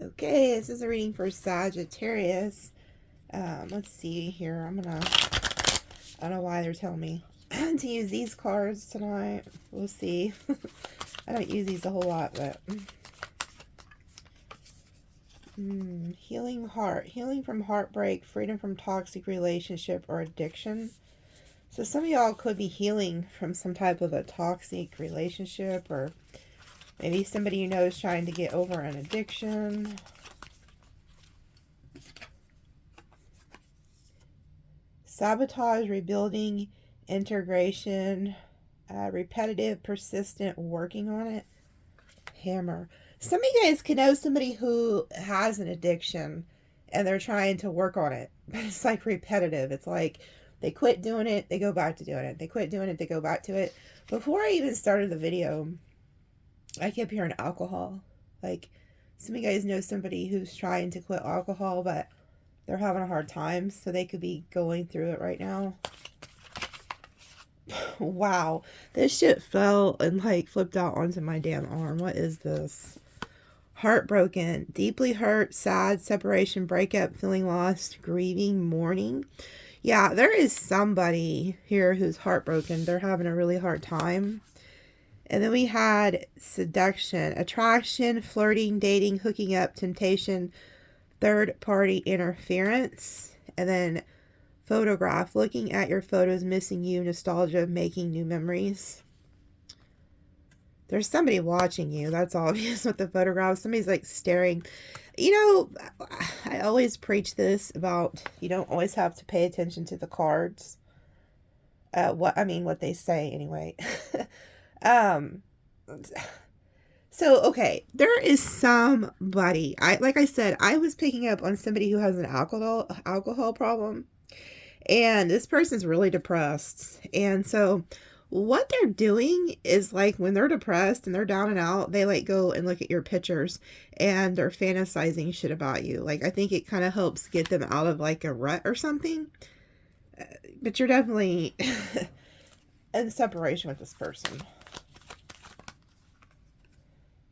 Okay, this is a reading for Sagittarius. Let's see here. I don't know why they're telling me to use these cards tonight. We'll see. I don't use these a whole lot, but healing heart, healing from heartbreak, freedom from toxic relationship or addiction. So some of y'all could be healing from some type of a toxic relationship, or maybe somebody you know is trying to get over an addiction. Sabotage, rebuilding, integration, repetitive, persistent, working on it. Hammer. Some of you guys can know somebody who has an addiction and they're trying to work on it. But it's like repetitive. It's like they quit doing it, they go back to doing it. They quit doing it, they go back to it. Before I even started the video, I kept hearing alcohol. Like, some of you guys know somebody who's trying to quit alcohol, but they're having a hard time, so they could be going through it right now. Wow, this shit fell and like flipped out onto my damn arm. What is this? Heartbroken, deeply hurt, sad, separation, breakup, feeling lost, grieving, mourning. Yeah, there is somebody here who's heartbroken. They're having a really hard time. And then we had seduction, attraction, flirting, dating, hooking up, temptation, third party interference. And then photograph, looking at your photos, missing you, nostalgia, making new memories. There's somebody watching you. That's obvious with the photograph. Somebody's like staring. You know, I always preach this about you don't always have to pay attention to the cards. What they say anyway. So, okay, there is somebody, like I said, I was picking up on somebody who has an alcohol problem, and this person's really depressed. And so what they're doing is, like, when they're depressed and they're down and out, they like go and look at your pictures and they're fantasizing shit about you. Like, I think it kind of helps get them out of like a rut or something. But you're definitely in separation with this person.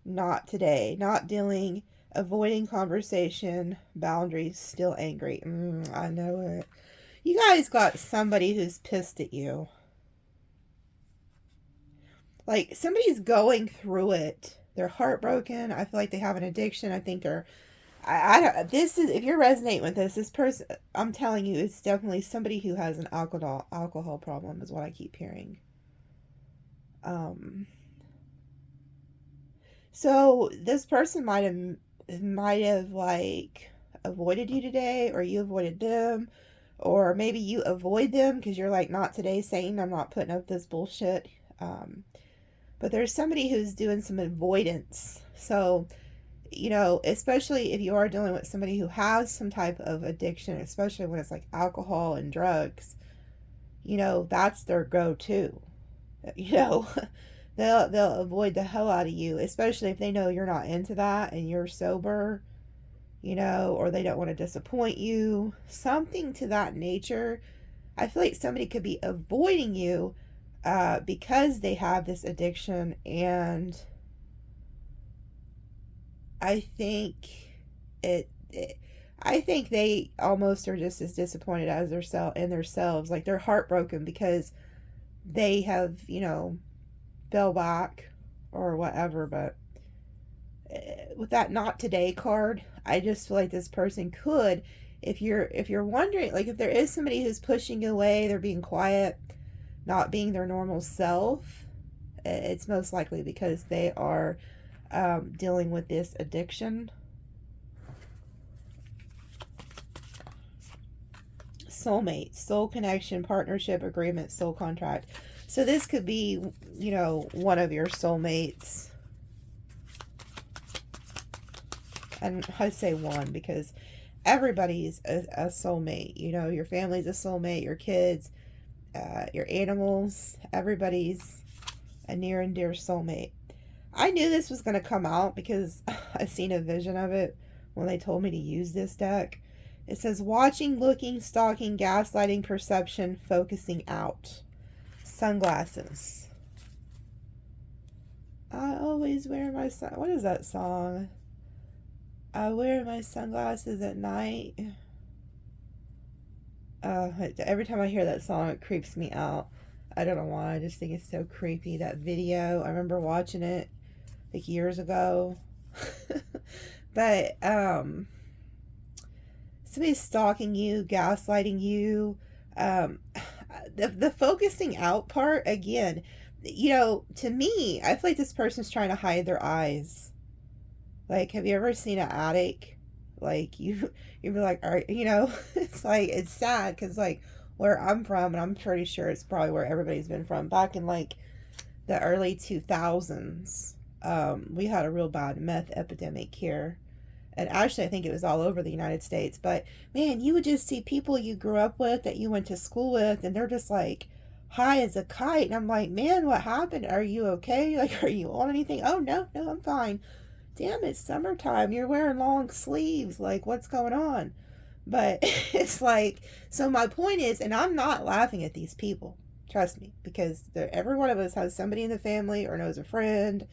Not today. Not dealing. Avoiding conversation. Boundaries. Still angry. I know it. You guys got somebody who's pissed at you. Like, somebody's going through it. They're heartbroken. I feel like they have an addiction. I think they're... this is, if you're resonating with this person, I'm telling you, it's definitely somebody who has an alcohol problem is what I keep hearing. So this person might have like avoided you today, or you avoided them, or maybe you avoid them because you're like, not today, Satan, I'm not putting up this bullshit. But there's somebody who's doing some avoidance. So, you know, especially if you are dealing with somebody who has some type of addiction, especially when it's like alcohol and drugs, you know, that's their go-to. You know, they'll avoid the hell out of you, especially if they know you're not into that and you're sober, you know, or they don't want to disappoint you. Something to that nature. I feel like somebody could be avoiding you because they have this addiction, and I think I think they almost are just as disappointed as themselves. Like, they're heartbroken because they have, you know, fell back or whatever. But with that not today card, I just feel like this person could, if you're wondering, like, if there is somebody who's pushing you away, they're being quiet, not being their normal self, it's most likely because they are dealing with this addiction. Soulmate, soul connection, partnership, agreement, soul contract. So this could be, you know, one of your soulmates. And I say one because everybody's a soulmate. You know, your family's a soulmate, your kids, your animals, everybody's a near and dear soulmate. I knew this was going to come out because I seen a vision of it when they told me to use this deck. It says watching, looking, stalking, gaslighting, perception, focusing out. Sunglasses. I always wear my what is that song? I wear my sunglasses at night. Every time I hear that song, it creeps me out. I don't know why. I just think it's so creepy. That video, I remember watching it like years ago. But somebody's stalking you, gaslighting you. The focusing out part, again, you know, to me, I feel like this person's trying to hide their eyes. Like, have you ever seen an addict? Like, you'd be like, all right, you know, it's like, it's sad because, like, where I'm from, and I'm pretty sure it's probably where everybody's been from, back in, like, the early 2000s, we had a real bad meth epidemic here. And actually, I think it was all over the United States. But, man, you would just see people you grew up with, that you went to school with, and they're just, like, high as a kite. And I'm like, man, what happened? Are you okay? Like, are you on anything? Oh, no, I'm fine. Damn, it's summertime. You're wearing long sleeves. Like, what's going on? But it's like, so my point is, and I'm not laughing at these people. Trust me, because every one of us has somebody in the family or knows a friend.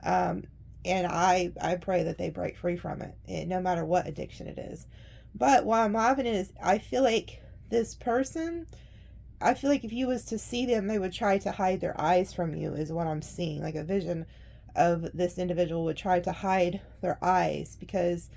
And I pray that they break free from it, no matter what addiction it is. But why I'm laughing is, I feel like this person, I feel like if you was to see them, they would try to hide their eyes from you, is what I'm seeing. Like, a vision of this individual would try to hide their eyes, because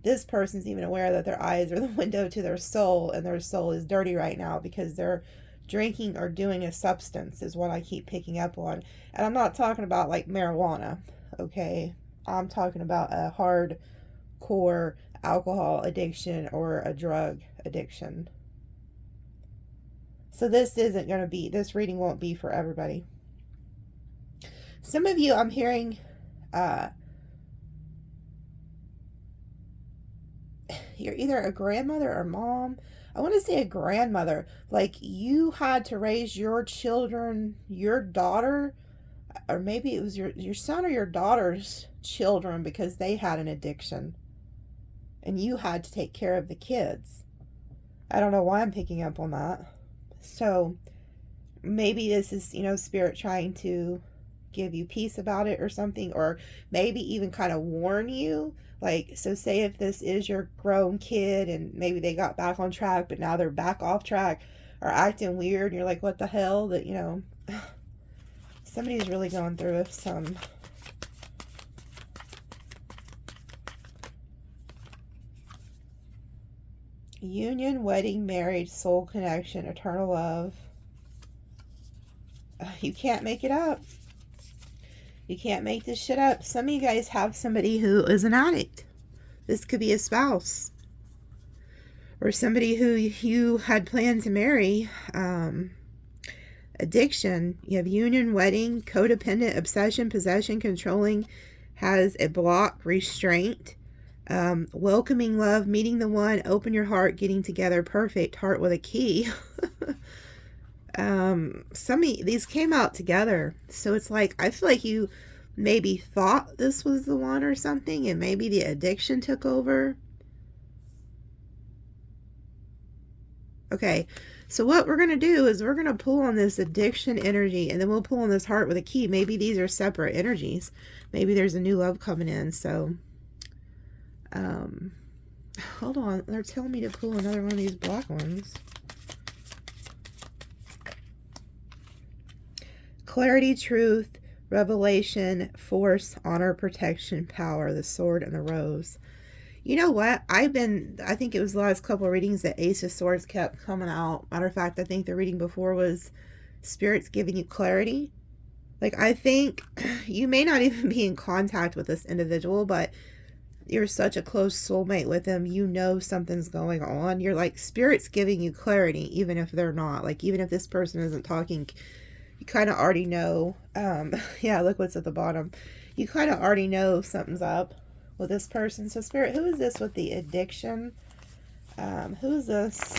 this person's even aware that their eyes are the window to their soul, and their soul is dirty right now because they're drinking or doing a substance, is what I keep picking up on. And I'm not talking about like marijuana, okay? I'm talking about a hardcore alcohol addiction or a drug addiction. So this reading won't be for everybody. Some of you, I'm hearing, you're either a grandmother or mom. I want to say a grandmother. Like, you had to raise your children, your daughter, or maybe it was your son or your daughter's children, because they had an addiction. And you had to take care of the kids. I don't know why I'm picking up on that. So maybe this is, you know, spirit trying to give you peace about it or something, or maybe even kind of warn you. Like, so say if this is your grown kid and maybe they got back on track, but now they're back off track or acting weird, and you're like, what the hell? That, you know, somebody's really going through some union, wedding, marriage, soul connection, eternal love. You can't make it up. You can't make this shit up. Some of you guys have somebody who is an addict. This could be a spouse. Or somebody who you had planned to marry. Addiction. You have union, wedding, codependent, obsession, possession, controlling, has a block, restraint. Welcoming love, meeting the one, open your heart, getting together, perfect, heart with a key. Some of these came out together, so it's like, I feel like you maybe thought this was the one or something, and maybe the addiction took over. Okay, so what we're going to do is we're going to pull on this addiction energy, and then we'll pull on this heart with a key. Maybe these are separate energies. Maybe there's a new love coming in. So hold on, they're telling me to pull another one of these black ones. Clarity, truth, revelation, force, honor, protection, power, the sword, and the rose. You know what? I think it was the last couple of readings that Ace of Swords kept coming out. Matter of fact, I think the reading before was Spirit's giving you clarity. Like, I think you may not even be in contact with this individual, but you're such a close soulmate with them. You know something's going on. You're like, Spirit's giving you clarity, even if they're not. Like, even if this person isn't talking, you kind of already know. Yeah, look what's at the bottom. You kind of already know something's up with this person. So Spirit, who is this with the addiction? Who is this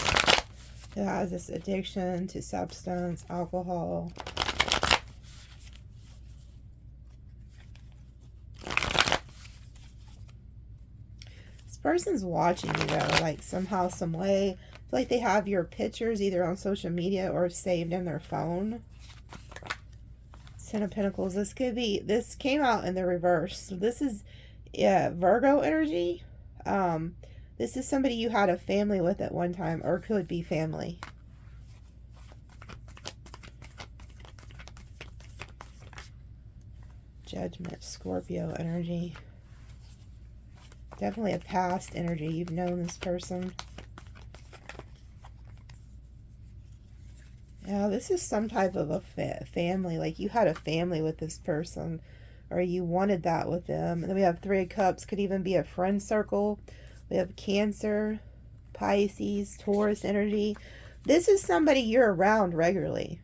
who has this addiction to substance, alcohol? This person's watching you though, like somehow, some way. I feel like they have your pictures either on social media or saved in their phone. Ten of Pentacles. This came out in the reverse. So this is Virgo energy. This is somebody you had a family with at one time, or could be family. Judgment, Scorpio energy. Definitely a past energy. You've known this person. Yeah, this is some type of a family. Like you had a family with this person, or you wanted that with them. And then we have Three of Cups. Could even be a friend circle. We have Cancer, Pisces, Taurus energy. This is somebody you're around regularly.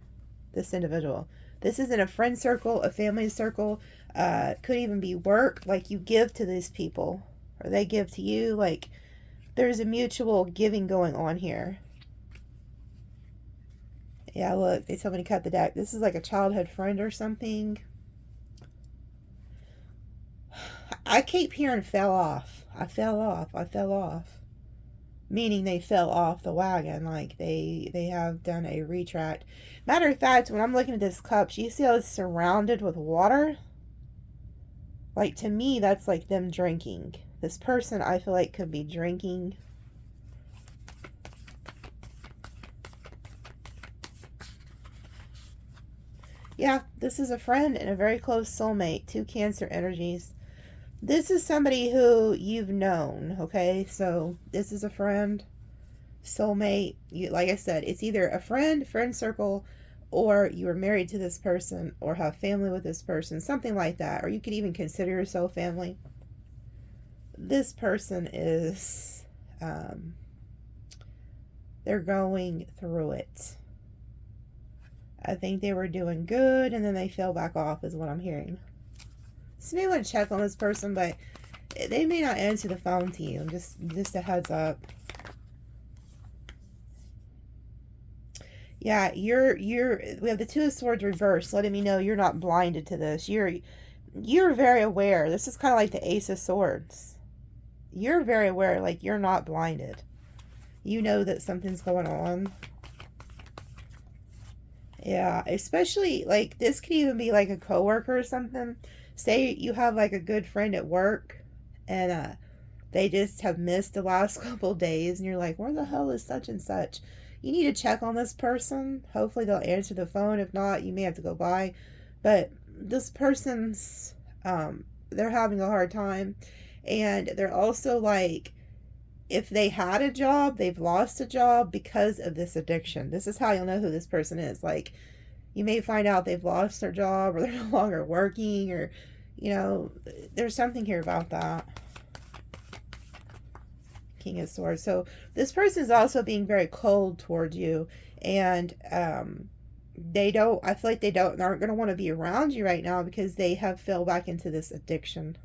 This individual. This isn't a friend circle, a family circle. Could even be work. Like you give to these people, or they give to you. Like there's a mutual giving going on here. Yeah, look, they told me to cut the deck. This is like a childhood friend or something. I keep hearing fell off. I fell off. I fell off. Meaning they fell off the wagon. Like they have done a retract. Matter of fact, when I'm looking at this cup, you see how it's surrounded with water? Like to me, that's like them drinking. This person, I feel like, could be drinking. Yeah, this is a friend and a very close soulmate. Two Cancer energies. This is somebody who you've known, okay? So this is a friend, soulmate. Like I said, it's either a friend circle, or you were married to this person, or have family with this person, something like that. Or you could even consider yourself family. This person is, they're going through it. I think they were doing good, and then they fell back off, is what I'm hearing. So maybe want to check on this person, but they may not answer the phone to you. Just a heads up. Yeah, we have the Two of Swords reversed, letting me know you're not blinded to this. You're very aware. This is kind of like the Ace of Swords. You're very aware, like you're not blinded. You know that something's going on. Yeah, especially like this could even be like a coworker or something. Say you have like a good friend at work, and they just have missed the last couple days, and you're like, where the hell is such and such? You need to check on this person. Hopefully they'll answer the phone. If not, you may have to go by. But this person's they're having a hard time, and they're also like, if they had a job, they've lost a job because of this addiction. This is how you'll know who this person is. Like, you may find out they've lost their job, or they're no longer working, or, you know, there's something here about that. King of Swords. So this person is also being very cold towards you, and I feel like they aren't going to want to be around you right now because they have fell back into this addiction.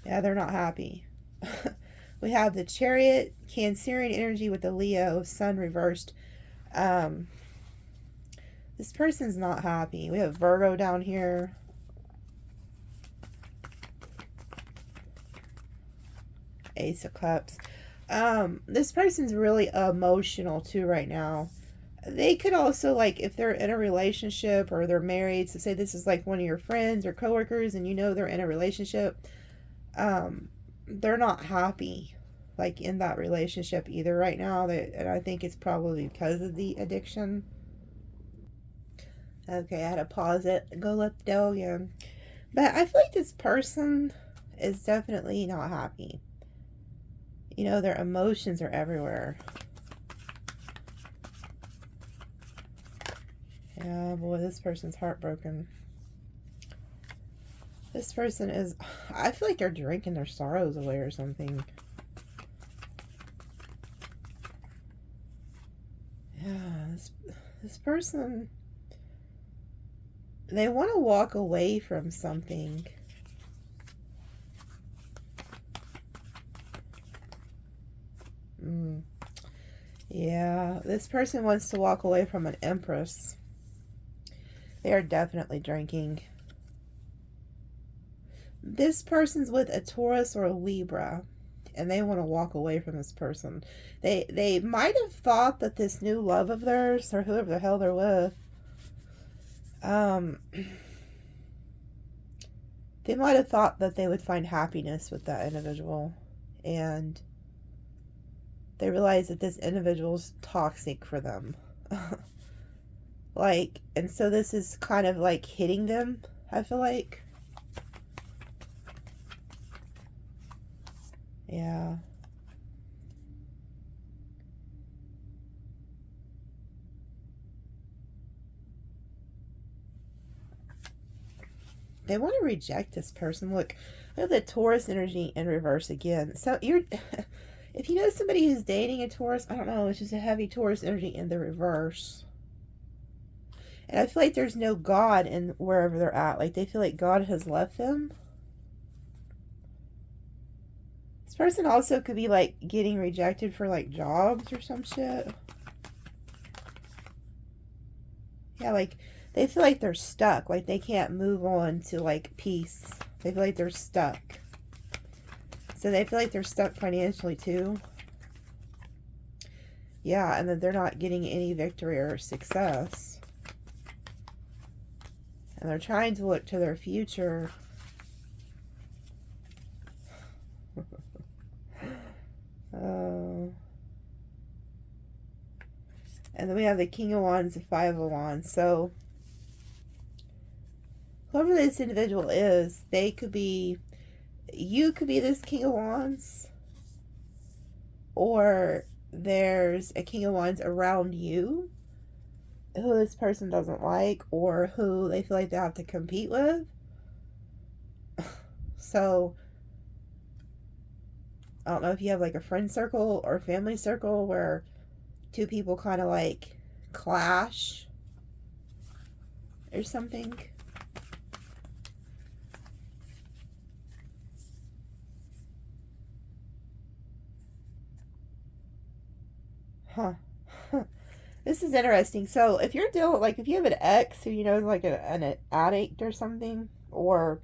Yeah, they're not happy. We have the Chariot, Cancerian energy with the Leo, Sun reversed. This person's not happy. We have Virgo down here. Ace of Cups. This person's really emotional too right now. They could also, like, if they're in a relationship or they're married, so say this is like one of your friends or coworkers and you know they're in a relationship, they're not happy like in that relationship either right now. And I think it's probably because of the addiction. Okay, I had to pause it and go let the go again. But I feel like this person is definitely not happy. You know, their emotions are everywhere. Yeah, boy, this person's heartbroken. This person is, I feel like they're drinking their sorrows away or something. Yeah, this person, they want to walk away from something. Yeah, this person wants to walk away from an Empress. They are definitely drinking. This person's with a Taurus or a Libra, and they want to walk away from this person. They might have thought that this new love of theirs, or whoever the hell they're with, they might have thought that they would find happiness with that individual, and they realize that this individual's toxic for them. Like, and so this is kind of like hitting them, I feel like. Yeah. They want to reject this person. Look, I have the Taurus energy in reverse again. So you're, if you know somebody who's dating a Taurus, I don't know, it's just a heavy Taurus energy in the reverse. And I feel like there's no God in wherever they're at. Like, they feel like God has left them. This person also could be, like, getting rejected for, like, jobs or some shit. Yeah, like, they feel like they're stuck. Like, they can't move on to, like, peace. They feel like they're stuck. So they feel like they're stuck financially, too. Yeah, and that they're not getting any victory or success. And they're trying to look to their future. Oh. And then we have the King of Wands, the Five of Wands. So, whoever this individual is, they could be, you could be this King of Wands, or there's a King of Wands around you who this person doesn't like, or who they feel like they have to compete with. So, I don't know if you have like a friend circle or family circle where two people kind of like clash or something. Huh. This is interesting. So if you're dealing, like, if you have an ex who you know is like an addict or something, or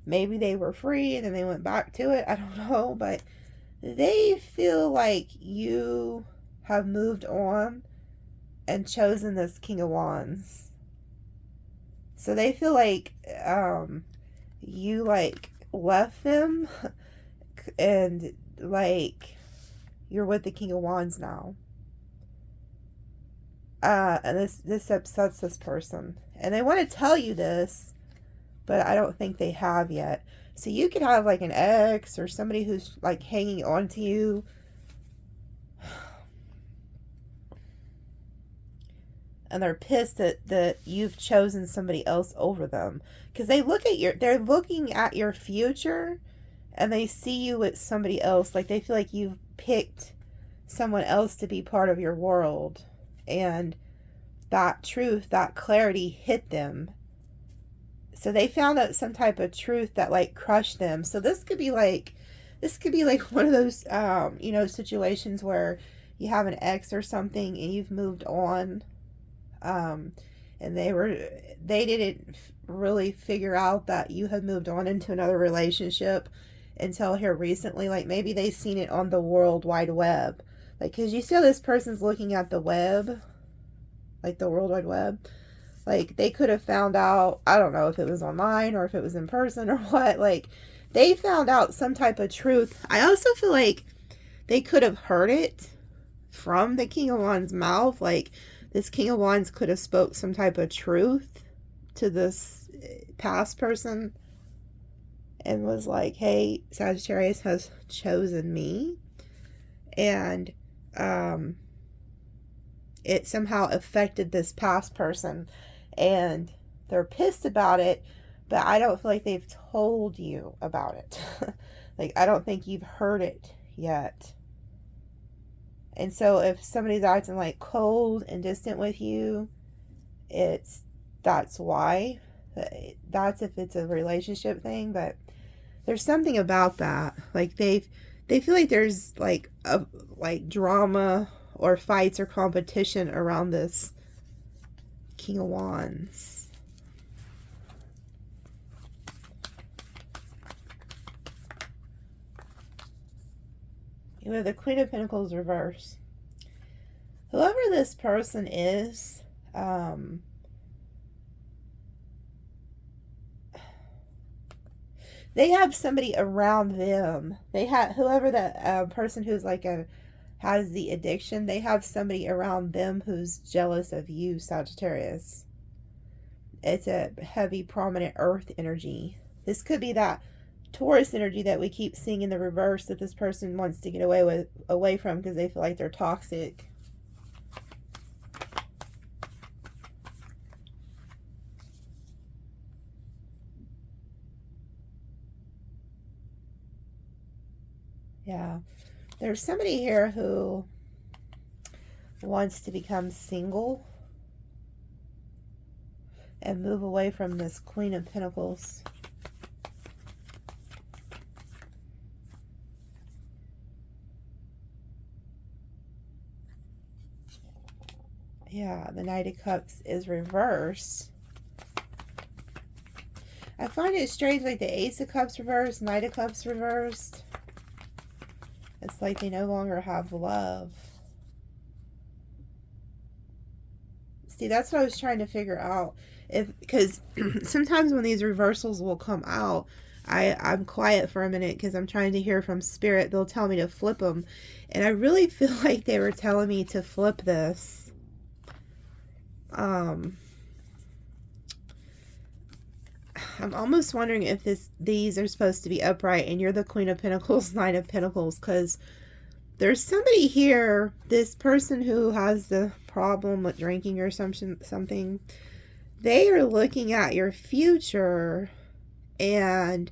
maybe they were free and then they went back to it, I don't know, but they feel like you have moved on and chosen this King of Wands. So they feel like you like left them and like you're with the King of Wands now. And this upsets this person. And they want to tell you this, but I don't think they have yet. So you could have like an ex or somebody who's like hanging on to you. And they're pissed that you've chosen somebody else over them. Because they're looking at your future and they see you with somebody else. Like, they feel like you've picked someone else to be part of your world. And that truth, that clarity hit them. So they found out some type of truth that like crushed them. So this could be like one of those, situations where you have an ex or something and you've moved on. And they didn't really figure out that you had moved on into another relationship until here recently. Like, maybe they seen it on the World Wide Web. Like, because you see how this person's looking at the web, like the World Wide Web. Like, they could have found out, I don't know if it was online or if it was in person or what. Like, they found out some type of truth. I also feel like they could have heard it from the King of Wands' mouth. Like, this King of Wands could have spoke some type of truth to this past person and was like, hey, Sagittarius has chosen me. And it somehow affected this past person. And they're pissed about it, but I don't feel like they've told you about it. Like, I don't think you've heard it yet. And so if somebody's acting like cold and distant with you, that's why. That's if it's a relationship thing, but there's something about that. Like, they feel like there's like drama or fights or competition around this King of Wands. You have the Queen of Pentacles reverse. Whoever this person is, They have somebody around them. They have whoever the person who's like has the addiction. They have somebody around them who's jealous of you, Sagittarius. It's a heavy, prominent Earth energy. This could be that Taurus energy that we keep seeing in the reverse that this person wants to get away from because they feel like they're toxic. Yeah. There's somebody here who wants to become single and move away from this Queen of Pentacles. Yeah, the Knight of Cups is reversed. I find it strange, like the Ace of Cups reversed, Knight of Cups reversed. It's like they no longer have love. See, that's what I was trying to figure out. Because sometimes when these reversals will come out, I'm quiet for a minute because I'm trying to hear from Spirit. They'll tell me to flip them. And I really feel like they were telling me to flip this. I'm almost wondering if these are supposed to be upright and you're the Queen of Pentacles, Knight of Pentacles, because there's somebody here, this person who has the problem with drinking or something, they are looking at your future and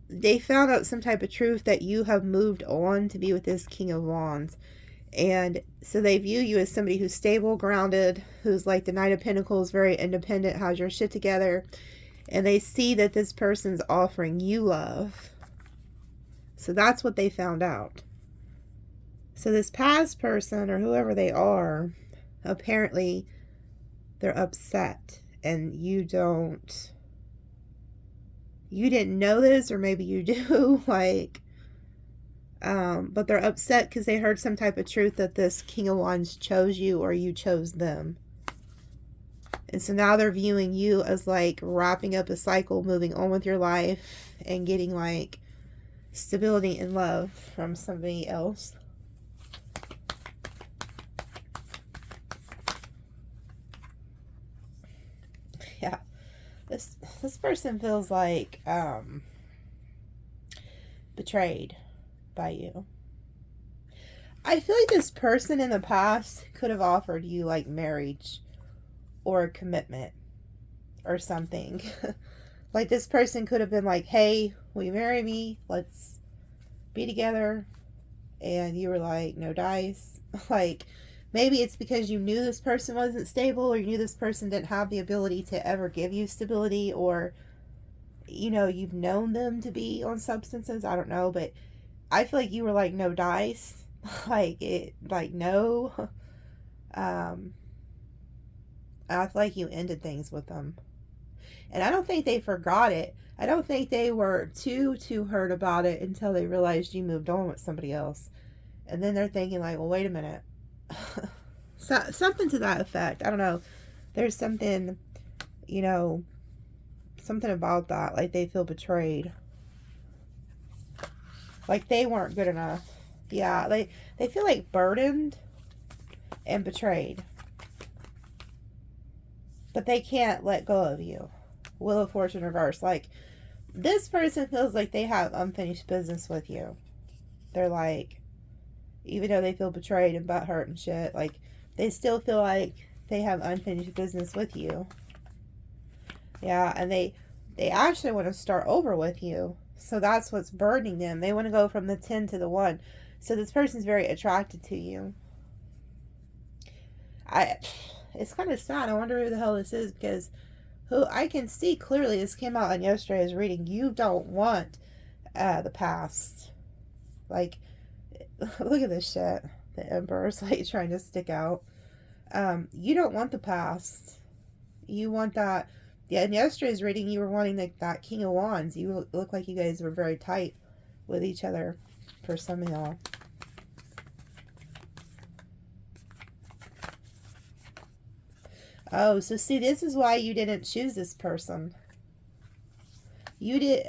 they found out some type of truth that you have moved on to be with this King of Wands. And so they view you as somebody who's stable, grounded, who's like the Knight of Pentacles, very independent, has your shit together. And they see that this person's offering you love. So that's what they found out. So this past person, or whoever they are, apparently they're upset. And you didn't know this, or maybe you do, like... but they're upset because they heard some type of truth that this King of Wands chose you or you chose them. And so now they're viewing you as like wrapping up a cycle, moving on with your life and getting like stability and love from somebody else. Yeah. This person feels like betrayed by you. I feel like this person in the past could have offered you like marriage or a commitment or something. Like this person could have been like, hey, will you marry me? Let's be together. And you were like, no dice. Like maybe it's because you knew this person wasn't stable, or you knew this person didn't have the ability to ever give you stability, or you know, you've known them to be on substances. I don't know, but I feel like you were like, no dice. No. I feel like you ended things with them. And I don't think they forgot it. I don't think they were too hurt about it until they realized you moved on with somebody else. And then they're thinking like, well, wait a minute. Something to that effect. I don't know. There's something, you know, something about that. Like they feel betrayed. Like they weren't good enough. Yeah, they feel like burdened and betrayed. But they can't let go of you. Wheel of Fortune reverse. Like, this person feels like they have unfinished business with you. They're like, even though they feel betrayed and butthurt and shit, like, they still feel like they have unfinished business with you. Yeah, and they actually want to start over with you. So that's what's burdening them. They want to go from the 10 to the 1. So this person's very attracted to you. It's kind of sad. I wonder who the hell this is, because who I can see clearly, this came out on yesterday's reading. You don't want the past. Like, look at this shit. The Emperor's like trying to stick out. You don't want the past. You want that. Yeah, in yesterday's reading, you were wanting that King of Wands. You look like you guys were very tight with each other for some of y'all. Oh, so see, this is why you didn't choose this person. You did,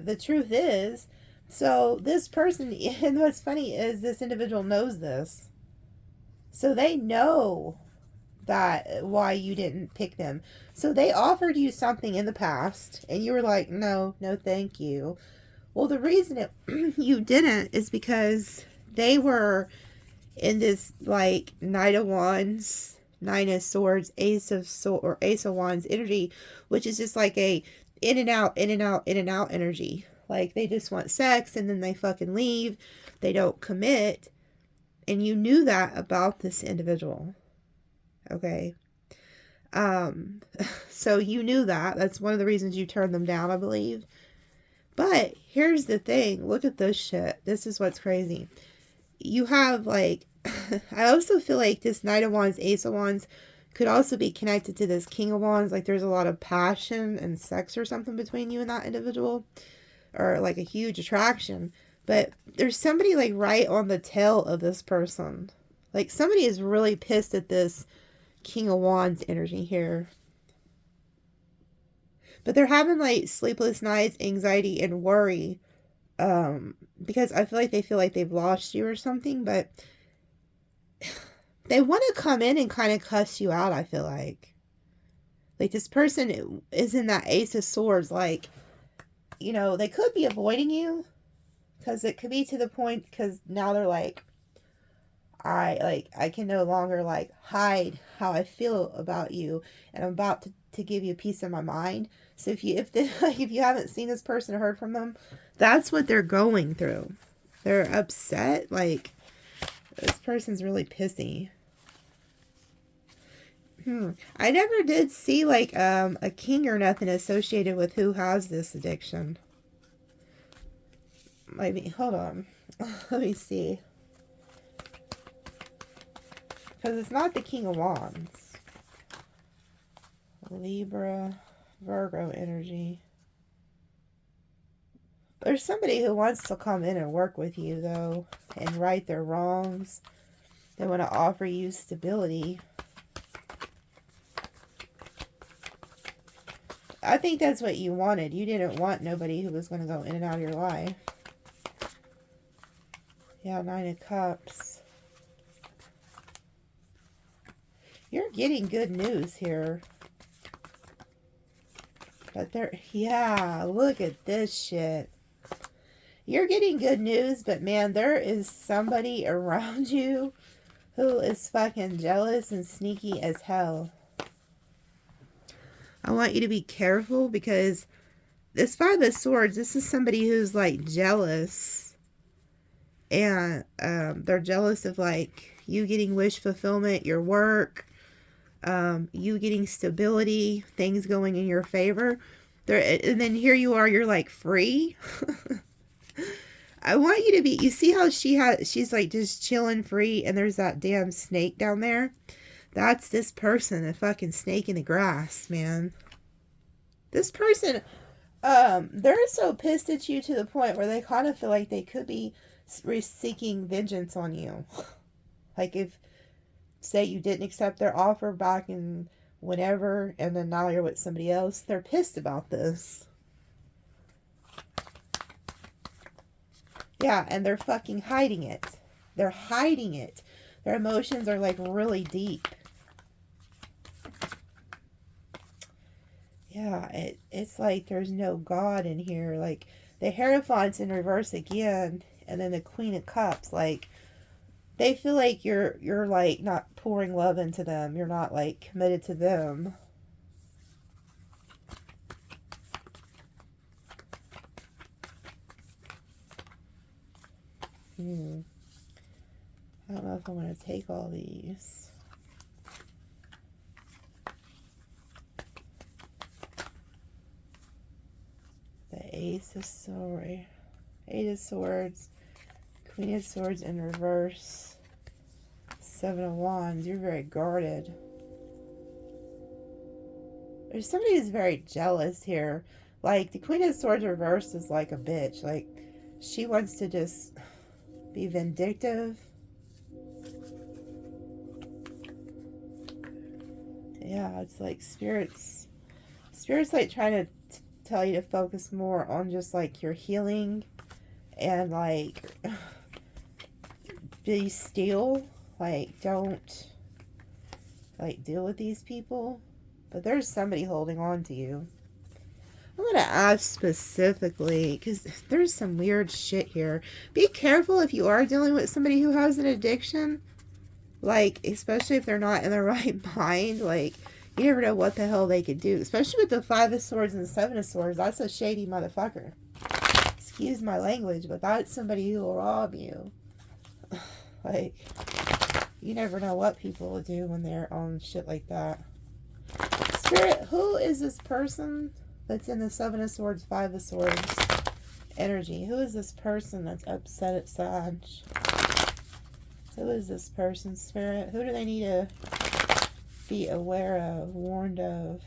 the truth is, so this person, and what's funny is this individual knows this. So they know that why you didn't pick them. So they offered you something in the past, and you were like, no, no, thank you. Well, the reason you didn't is because they were in this, like, Knight of Wands, Nine of Swords, or Ace of Wands energy, which is just like a in and out, in and out, in and out energy. Like, they just want sex, and then they fucking leave. They don't commit. And you knew that about this individual. Okay. So you knew that. That's one of the reasons you turned them down, I believe. But here's the thing. Look at this shit. This is what's crazy. You have, like, I also feel like this Knight of Wands, Ace of Wands could also be connected to this King of Wands. Like, there's a lot of passion and sex or something between you and that individual. Or, like, a huge attraction. But there's somebody, like, right on the tail of this person. Like, somebody is really pissed at this King of Wands energy here. But they're having, like, sleepless nights, anxiety, and worry. Because I feel like they feel like they've lost you or something. But they want to come in and kind of cuss you out, I feel like. Like, this person is in that Ace of Swords. Like, you know, they could be avoiding you. Because it could be to the point, because now they're like, I can no longer, like, hide how I feel about you, and I'm about to give you a piece of my mind. So if you haven't seen this person or heard from them, that's what they're going through. They're upset. Like, this person's really pissy. I never did see, like, a king or nothing associated with who has this addiction. Maybe, hold on. Let me see. Because it's not the King of Wands. Libra, Virgo energy. There's somebody who wants to come in and work with you, though, and right their wrongs. They want to offer you stability. I think that's what you wanted. You didn't want nobody who was going to go in and out of your life. Yeah, Nine of Cups. You're getting good news here. But yeah, look at this shit. You're getting good news, but man, there is somebody around you who is fucking jealous and sneaky as hell. I want you to be careful, because this Five of Swords, this is somebody who's, like, jealous. And they're jealous of, like, you getting wish fulfillment, your work, you getting stability, things going in your favor. And then here you are, you're, like, free. I want you to be, you see how she's, like, just chilling free, and there's that damn snake down there? That's this person, a fucking snake in the grass, man. This person, they're so pissed at you to the point where they kind of feel like they could be seeking vengeance on you. Like, if, say, you didn't accept their offer back in whenever, and then now you're with somebody else, they're pissed about this. Yeah, and they're fucking hiding it. They're hiding it. Their emotions are, like, really deep. Yeah, it's like there's no God in here. Like, the Hierophant's in reverse again, and then the Queen of Cups. Like, they feel like you're like, not pouring love into them. You're not, like, committed to them. I don't know if I want to take all these. The Ace of Swords, Eight of Swords, Queen of Swords in reverse, Seven of Wands. You're very guarded. There's somebody who's very jealous here. Like, the Queen of Swords reversed is like a bitch. Like, she wants to just be vindictive. Yeah, it's like spirits like trying to tell you to focus more on just like your healing and like be still. Like, don't like deal with these people. But there's somebody holding on to you. I'm going to ask specifically, because there's some weird shit here. Be careful if you are dealing with somebody who has an addiction. Like, especially if they're not in their right mind. Like, you never know what the hell they could do. Especially with the 5 of Swords and the 7 of Swords. That's a shady motherfucker. Excuse my language, but that's somebody who will rob you. Like, you never know what people will do when they're on shit like that. Spirit, who is this person that's in the 7 of Swords, 5 of Swords energy? Who is this person that's upset at Sag? Who is this person, Spirit? Who do they need to be aware of, warned of?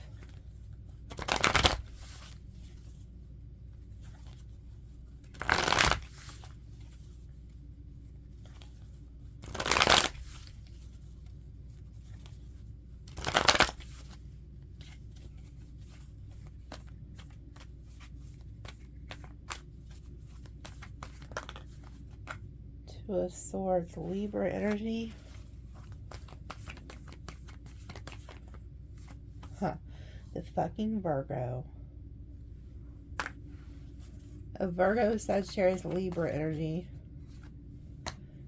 Two of Swords, Libra energy. Huh. The fucking Virgo. A Virgo, Sagittarius, Libra energy.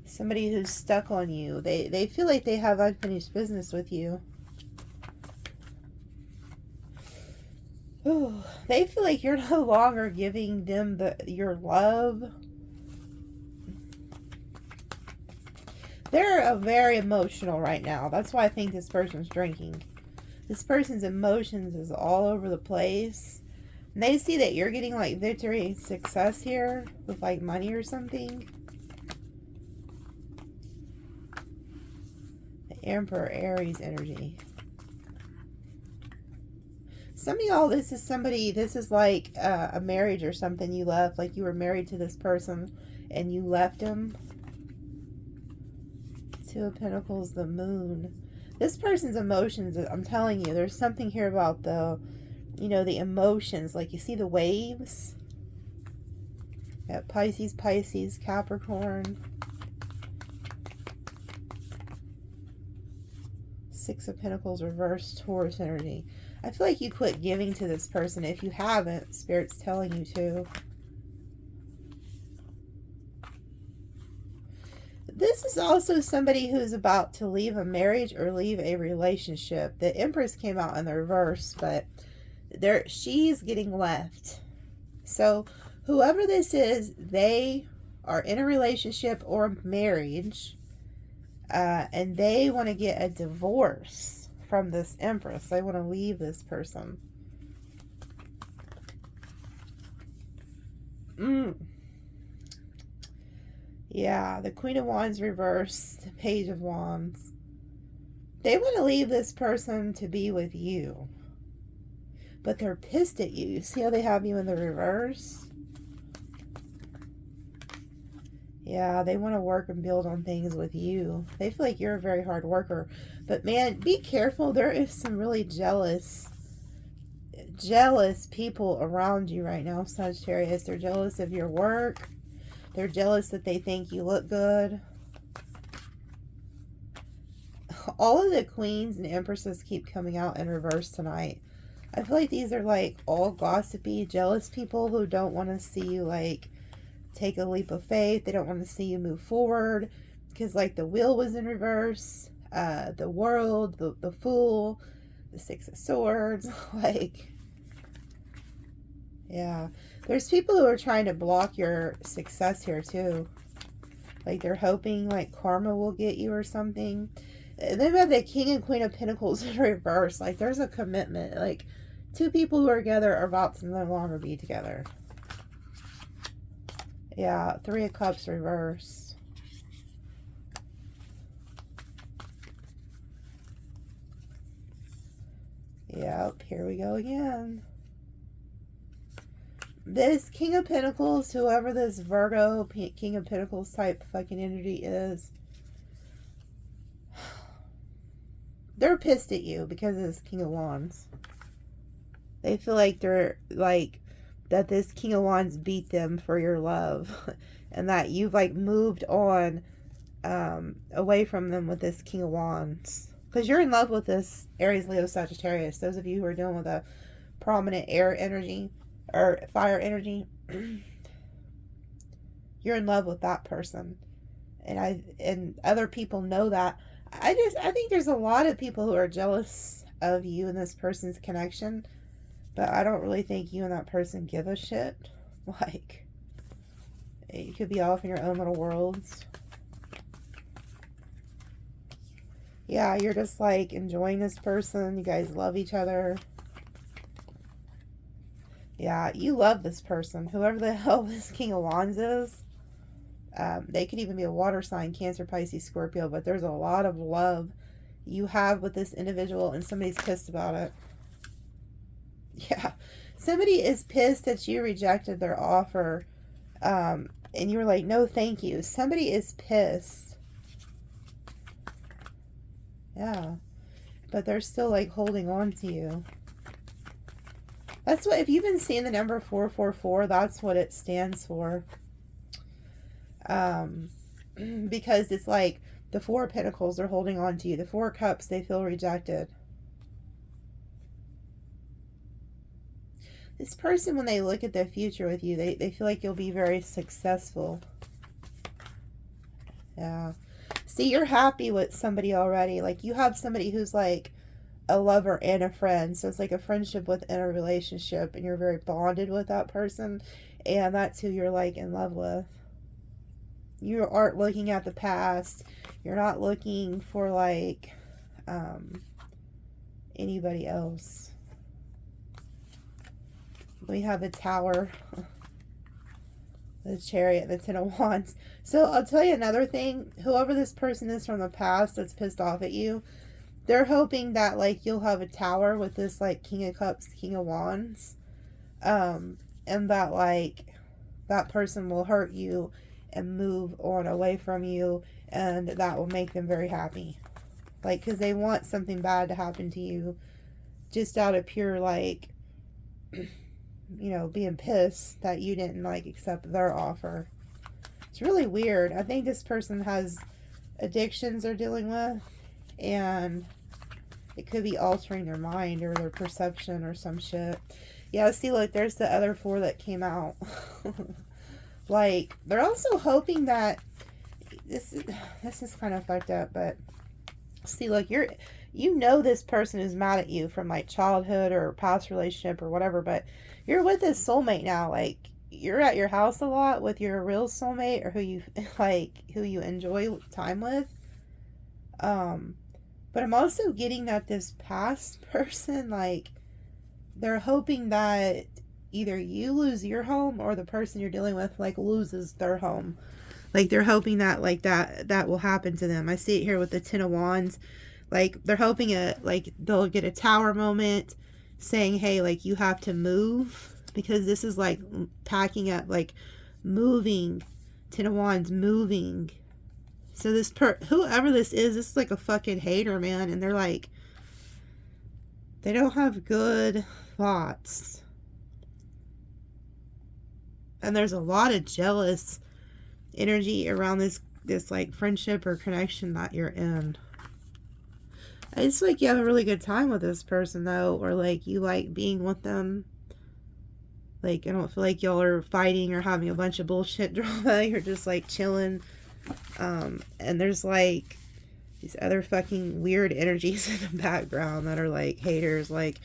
Somebody who's stuck on you. They feel like they have unfinished business with you. Ooh, they feel like you're no longer giving them your love. They're very emotional right now. That's why I think this person's drinking. This person's emotions is all over the place. And they see that you're getting like victory and success here with like money or something. The Emperor, Aries energy. Some of y'all, this is like a marriage or something you left. Like you were married to this person and you left him. Two of Pentacles, the Moon. This person's emotions, I'm telling you, there's something here about the emotions. Like you see the waves. Got Pisces, Pisces, Capricorn. 6 of Pentacles, reverse Taurus energy. I feel like you quit giving to this person. If you haven't, Spirit's telling you to. This is also somebody who's about to leave a marriage or leave a relationship. The Empress came out in the reverse, but she's getting left. So whoever this is, they are in a relationship or marriage, and they want to get a divorce from this Empress. They want to leave this person. Yeah, the Queen of Wands reversed, the Page of Wands. They want to leave this person to be with you. But they're pissed at you. See how they have you in the reverse? Yeah, they want to work and build on things with you. They feel like you're a very hard worker. But man, be careful. There is some really jealous people around you right now, Sagittarius. They're jealous of your work. They're jealous that they think you look good. All of the queens and empresses keep coming out in reverse tonight. I feel like these are like all gossipy, jealous people who don't want to see you like take a leap of faith. They don't want to see you move forward. Because like the Wheel was in reverse. The World, the Fool, the 6 of Swords. Like, yeah. There's people who are trying to block your success here too. Like they're hoping like karma will get you or something. And then we have the King and Queen of Pentacles in reverse. Like there's a commitment. Like two people who are together are about to no longer be together. Yeah, 3 of Cups reverse. Yep, here we go again. This King of Pentacles, whoever this Virgo, King of Pentacles type fucking energy is, they're pissed at you because of this King of Wands. They feel like they're like that this King of Wands beat them for your love. And that you've like moved on away from them with this King of Wands. Because you're in love with this Aries, Leo, Sagittarius. Those of you who are dealing with a prominent air energy or fire energy. You're in love with that person. And other people know that. I think there's a lot of people who are jealous of you and this person's connection. But I don't really think you and that person give a shit. Like, you could be off in your own little worlds. Yeah, you're just like enjoying this person. You guys love each other. Yeah, you love this person. Whoever the hell this King of Wands is. They could even be a water sign, Cancer, Pisces, Scorpio. But there's a lot of love you have with this individual. And somebody's pissed about it. Yeah. Somebody is pissed that you rejected their offer. And you were like, no, thank you. Somebody is pissed. Yeah. But they're still like holding on to you. That's what, if you've been seeing the number 444, that's what it stands for. Because it's like the Four of Pentacles are holding on to you. The Four of Cups, they feel rejected. This person, when they look at the future with you, they feel like you'll be very successful. Yeah. See, you're happy with somebody already. Like, you have somebody who's like a lover and a friend. So it's like a friendship within a relationship. And you're very bonded with that person. And that's who you're like in love with. You aren't looking at the past. You're not looking for like anybody else. We have the Tower, the Chariot, the Ten of Wands. So I'll tell you another thing. Whoever this person is from the past that's pissed off at you, they're hoping that like you'll have a Tower with this like King of Cups, King of Wands. And that like that person will hurt you and move on away from you. And that will make them very happy. Like, because they want something bad to happen to you. Just out of pure like... you know, being pissed that you didn't like accept their offer. It's really weird. I think this person has addictions they're dealing with, and it could be altering their mind or their perception or some shit. Yeah, see, look, there's the other four that came out. Like, they're also hoping that this is kind of fucked up, but see, look, you know this person is mad at you from like childhood or past relationship or whatever, but you're with this soulmate now. Like, you're at your house a lot with your real soulmate or who you enjoy time with. But I'm also getting that this past person, like, they're hoping that either you lose your home or the person you're dealing with like loses their home. Like, they're hoping that like that will happen to them. I see it here with the Ten of Wands. Like, they're hoping they'll get a Tower moment saying, hey, like, you have to move, because this is like packing up, like moving. Ten of Wands, moving. So this whoever this is like a fucking hater, man. And they're like, they don't have good thoughts. And there's a lot of jealous energy around this like friendship or connection that you're in. It's like you have a really good time with this person, though, or like you like being with them. Like, I don't feel like y'all are fighting or having a bunch of bullshit drama. You're just like chilling. And there's like these other fucking weird energies in the background that are like haters, like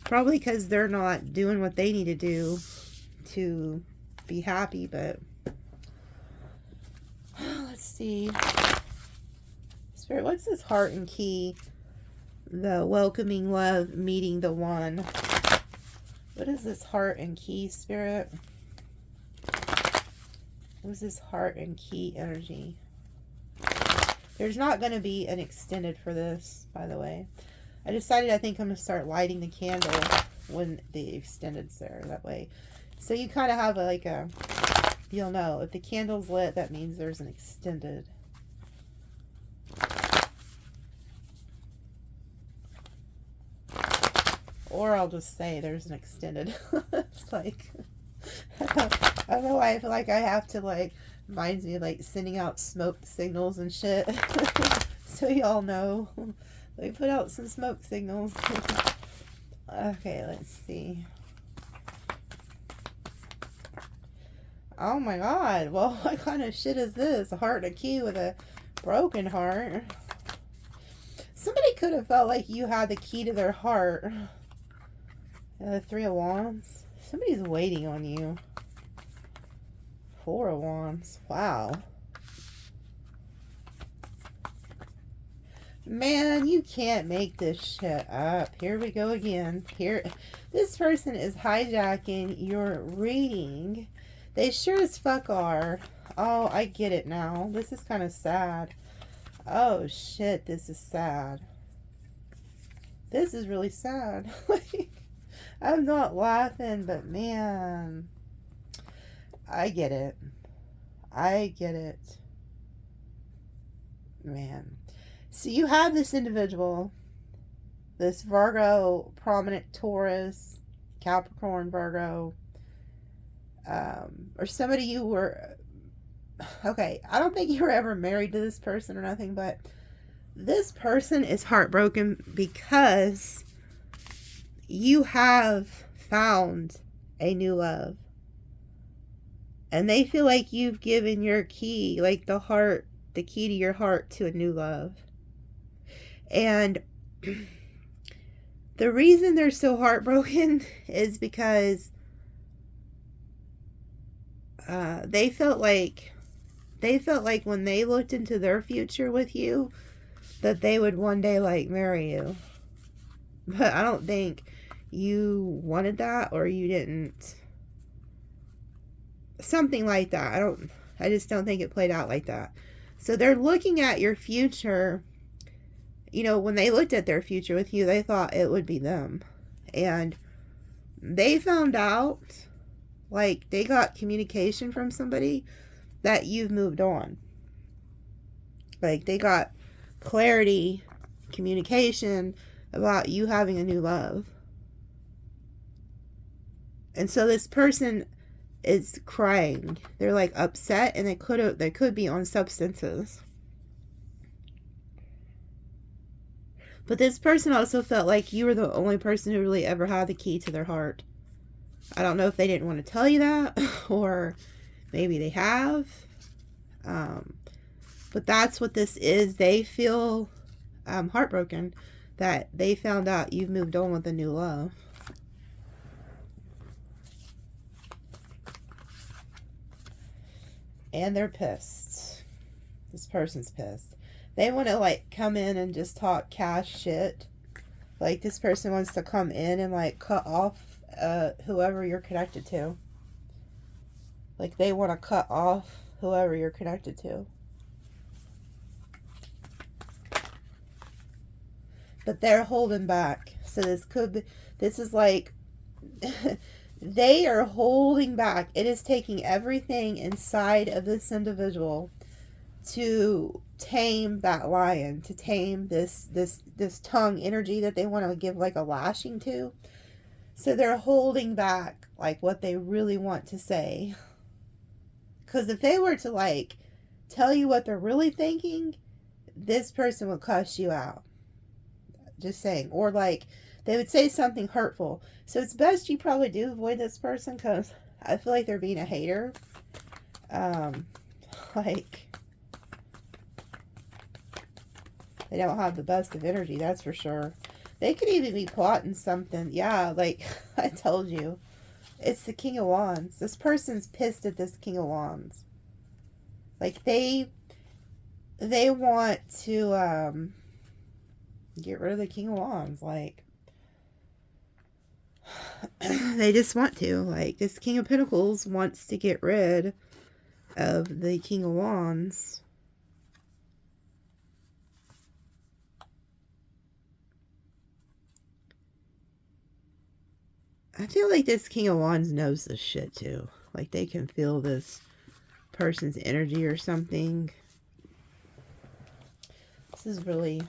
probably because they're not doing what they need to do to be happy. But let's see, Spirit, what's this heart and key? The welcoming love meeting the one. What is this heart and key, Spirit? What is this heart and key energy? There's not going to be an extended for this, by the way. I decided I think I'm going to start lighting the candle when the extended's there, that way. So you kind of have like a, you'll know. If the candle's lit, that means there's an extended. Or I'll just say there's an extended. It's like, I don't know why I feel like I have to, like, reminds me of, like, sending out smoke signals and shit. So y'all know. Let me put out some smoke signals. Okay, let's see. Oh my god. Well, what kind of shit is this? A heart and a key with a broken heart. Somebody could have felt like you had the key to their heart. The 3 of Wands. Somebody's waiting on you. 4 of Wands. Wow. Man, you can't make this shit up. Here we go again. Here, this person is hijacking your reading. They sure as fuck are. Oh, I get it now. This is kind of sad. Oh shit, this is sad. This is really sad. Like, I'm not laughing, but man, I get it. I get it. Man. So you have this individual, this Virgo, prominent Taurus, Capricorn, Virgo, or somebody you were, okay, I don't think you were ever married to this person or nothing, but this person is heartbroken because you have found a new love. And they feel like you've given your key, like the heart, the key to your heart to a new love. And the reason they're so heartbroken is because they felt like when they looked into their future with you, that they would one day, like, marry you. But I don't think you wanted that, or you didn't. Something like that. I just don't think it played out like that. So they're looking at your future. You know, when they looked at their future with you, they thought it would be them. And they found out, like, they got communication from somebody that you've moved on. Like, they got clarity, communication about you having a new love. And so this person is crying. They're, like, upset, and they could be on substances. But this person also felt like you were the only person who really ever had the key to their heart. I don't know if they didn't want to tell you that, or maybe they have. But that's what this is. They feel heartbroken that they found out you've moved on with a new love. And they're pissed. This person's pissed. They want to, like, come in and just talk cash shit. Like, this person wants to come in and, like, cut off whoever you're connected to. Like, they want to cut off whoever you're connected to. But they're holding back. So this is like, they are holding back. It is taking everything inside of this individual to tame that lion, to tame this tongue energy that they want to give, like, a lashing to. So they're holding back, like, what they really want to say. Because if they were to, like, tell you what they're really thinking, this person would cuss you out. Just saying. Or, like, they would say something hurtful. So it's best you probably do avoid this person, because I feel like they're being a hater. Like, they don't have the best of energy, that's for sure. They could even be plotting something. Yeah, like I told you. It's the King of Wands. This person's pissed at this King of Wands. Like, they want to get rid of the King of Wands. Like, they just want to. Like, this King of Pentacles wants to get rid of the King of Wands. I feel like this King of Wands knows this shit too. Like, they can feel this person's energy or something. This is really...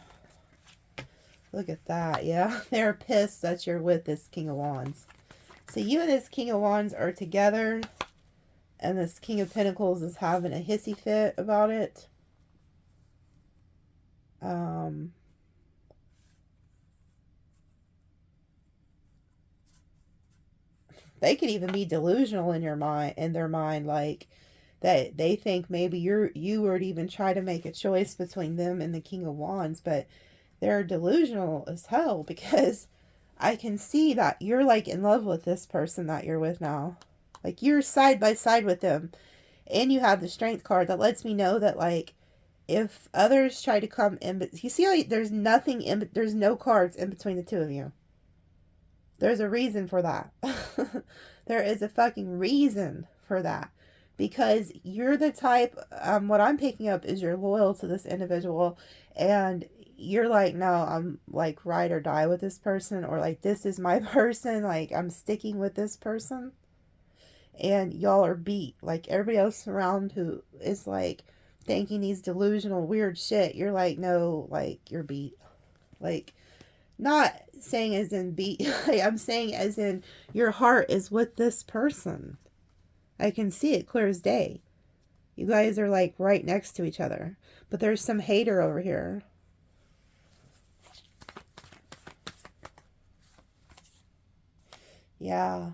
Look at that. Yeah, they're pissed that you're with this King of Wands. So you and this King of Wands are together, and this King of Pentacles is having a hissy fit about it. They could even be delusional in their mind, like that they think maybe you would even try to make a choice between them and the King of Wands, but they're delusional as hell, because I can see that you're like in love with this person that you're with now. Like you're side by side with them, and you have the Strength card that lets me know that, like, if others try to come in, but you see how there's nothing in, there's no cards in between the two of you. There's a reason for that. There is a fucking reason for that. Because you're the type, what I'm picking up is you're loyal to this individual, and you're like, no, I'm like ride or die with this person, or like, this is my person, like I'm sticking with this person. And y'all are beat. Like everybody else around who is like thinking these delusional weird shit, you're like, no, like you're beat. Like, not saying as in beat, like, I'm saying as in your heart is with this person. I can see it clear as day. You guys are like right next to each other. But there's some hater over here. Yeah.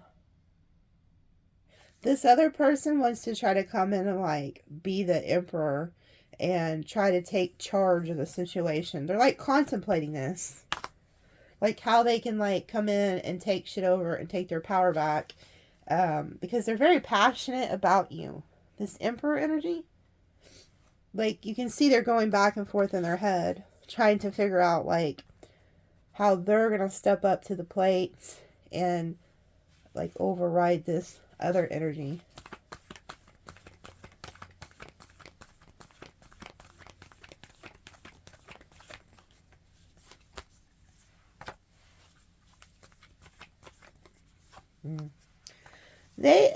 This other person wants to try to come in and like be the emperor and try to take charge of the situation. They're like contemplating this. Like how they can like come in and take shit over and take their power back. Because they're very passionate about you. This emperor energy. Like you can see they're going back and forth in their head. Trying to figure out like how they're going to step up to the plate and like override this other energy.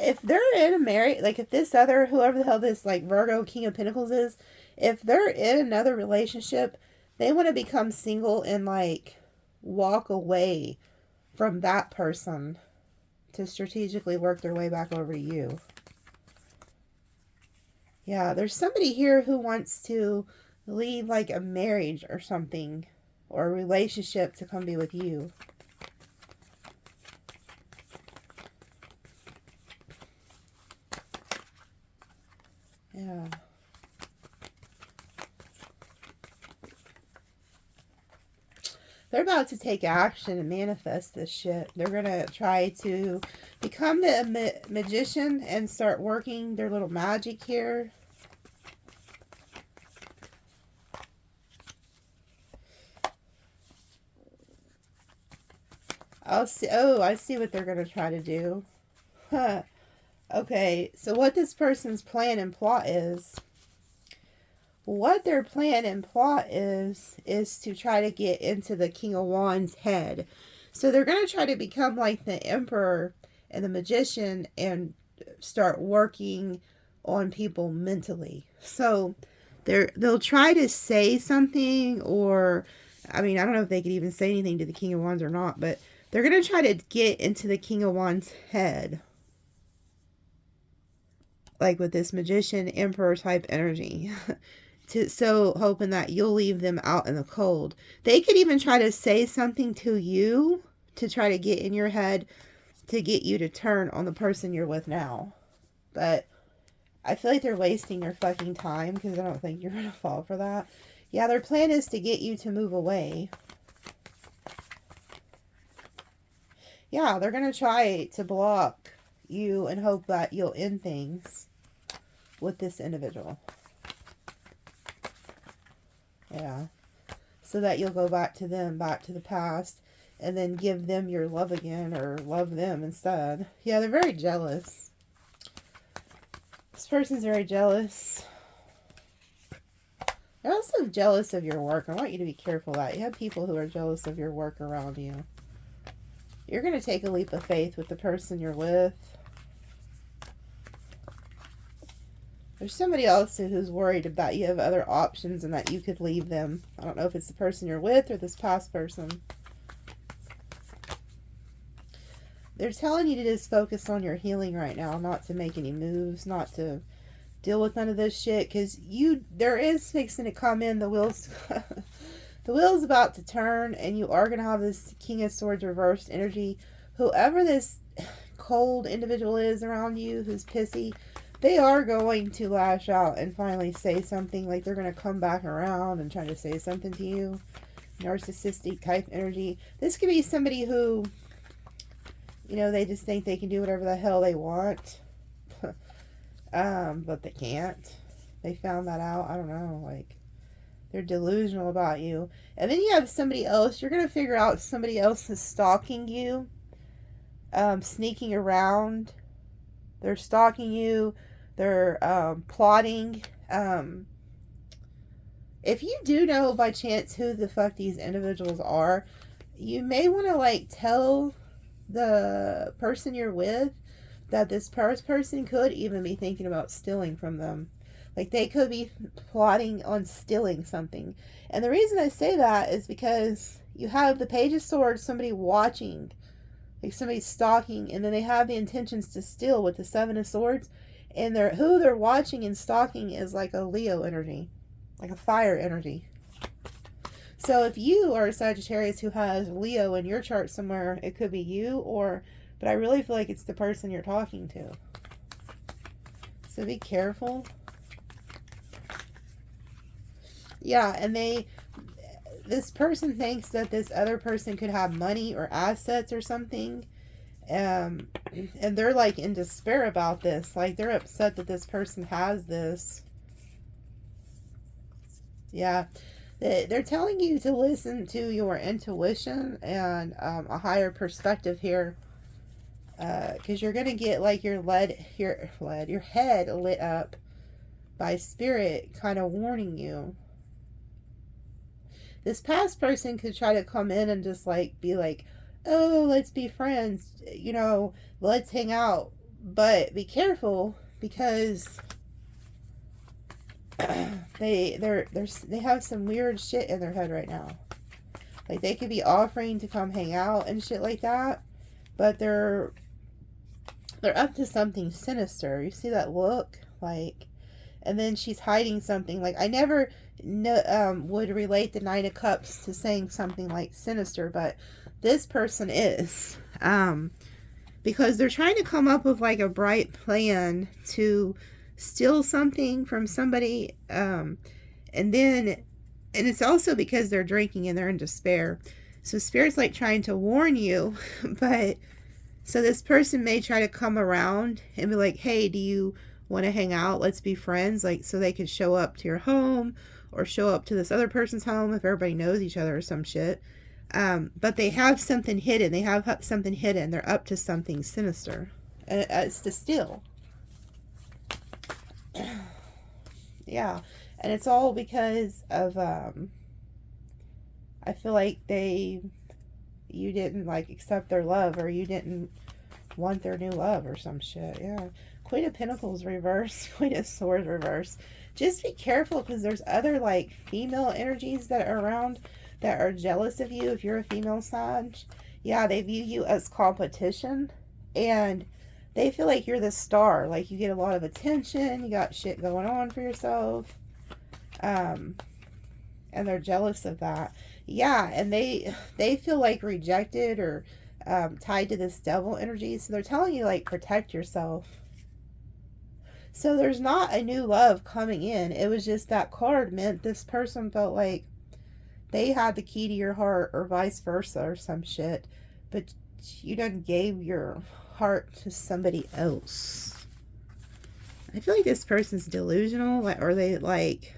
If they're in a marriage, like if this other, whoever the hell this like Virgo King of Pentacles is, if they're in another relationship, they want to become single and like walk away from that person to strategically work their way back over to you. Yeah, there's somebody here who wants to leave like a marriage or something, or a relationship to come be with you. Yeah. They're about to take action and manifest this shit. They're going to try to become the magician and start working their little magic here. I'll see. Oh, I see what they're going to try to do. Huh. Okay, so what this person's plan and plot is, what their plan and plot is to try to get into the King of Wands' head. So they're going to try to become like the Emperor and the Magician and start working on people mentally. So they'll try to say something, or, I mean, I don't know if they could even say anything to the King of Wands or not, but they're going to try to get into the King of Wands' head. Like with this Magician, Emperor type energy. So hoping that you'll leave them out in the cold. They could even try to say something to you to try to get in your head to get you to turn on the person you're with now. But I feel like they're wasting your fucking time, because I don't think you're going to fall for that. Yeah, their plan is to get you to move away. Yeah, they're going to try to block you and hope that you'll end things with this individual. Yeah. So that you'll go back to them, back to the past, and then give them your love again, or love them instead. Yeah, they're very jealous. This person's very jealous. They're also jealous of your work. I want you to be careful of that. You have people who are jealous of your work around you. You're going to take a leap of faith with the person you're with. There's somebody else who's worried about you have other options and that you could leave them. I don't know if it's the person you're with or this past person. they're telling you to just focus on your healing right now, not to make any moves, not to deal with none of this shit, because there is fixing to come in, the wheels, the wheel's about to turn, and you are going to have this King of Swords reversed energy. Whoever this cold individual is around you who's pissy, they are going to lash out and finally say something. Like, they're going to come back around and try to say something to you. Narcissistic type energy. This could be somebody who, you know, they just think they can do whatever the hell they want. But they can't. They found that out. I don't know. Like, they're delusional about you. And then you have somebody else. You're going to figure out somebody else is stalking you. Sneaking around. They're stalking you. They're plotting. If you do know by chance who the fuck these individuals are, you may want to, like, tell the person you're with that this person could even be thinking about stealing from them. Like, they could be plotting on stealing something. And the reason I say that is because you have the Page of Swords, somebody watching, like somebody stalking, and then they have the intentions to steal with the Seven of Swords. And who they're watching and stalking is like a Leo energy, like a fire energy. So if you are a Sagittarius who has Leo in your chart somewhere, it could be you, but I really feel like it's the person you're talking to. So be careful. Yeah, and this person thinks that this other person could have money or assets or something. And they're like in despair about this. Like, they're upset that this person has this. Yeah. They're telling you to listen to your intuition and a higher perspective here. Because you're going to get like your head lit up by spirit kind of warning you. This past person could try to come in and just like be like, oh, let's be friends, you know, let's hang out. But be careful, because they have some weird shit in their head right now. Like, they could be offering to come hang out and shit like that, but they're up to something sinister. You see that look? Like, and then she's hiding something. Like, I never would relate the Nine of Cups to saying something like sinister, but this person is. Because they're trying to come up with like a bright plan to steal something from somebody. And it's also because they're drinking and they're in despair. So Spirit's like trying to warn you, but so this person may try to come around and be like, hey, do you want to hang out? Let's be friends. Like, so they could show up to your home or show up to this other person's home if everybody knows each other or some shit. But they have something hidden. They have something hidden. They're up to something sinister. It's to steal. Yeah. And it's all because of, I feel like you didn't like accept their love, or you didn't want their new love or some shit. Yeah. Queen of Pentacles reverse. Queen of Swords reverse. Just be careful, because there's other like female energies that are around that are jealous of you if you're a female Sag. Yeah, they view you as competition, and they feel like you're the star. Like, you get a lot of attention, you got shit going on for yourself. And they're jealous of that. Yeah, and they feel like rejected or tied to this devil energy. So they're telling you, like, protect yourself. So there's not a new love coming in. It was just that card meant this person felt like they had the key to your heart, or vice versa, or some shit. But you done gave your heart to somebody else. I feel like this person's delusional. Like, or they like...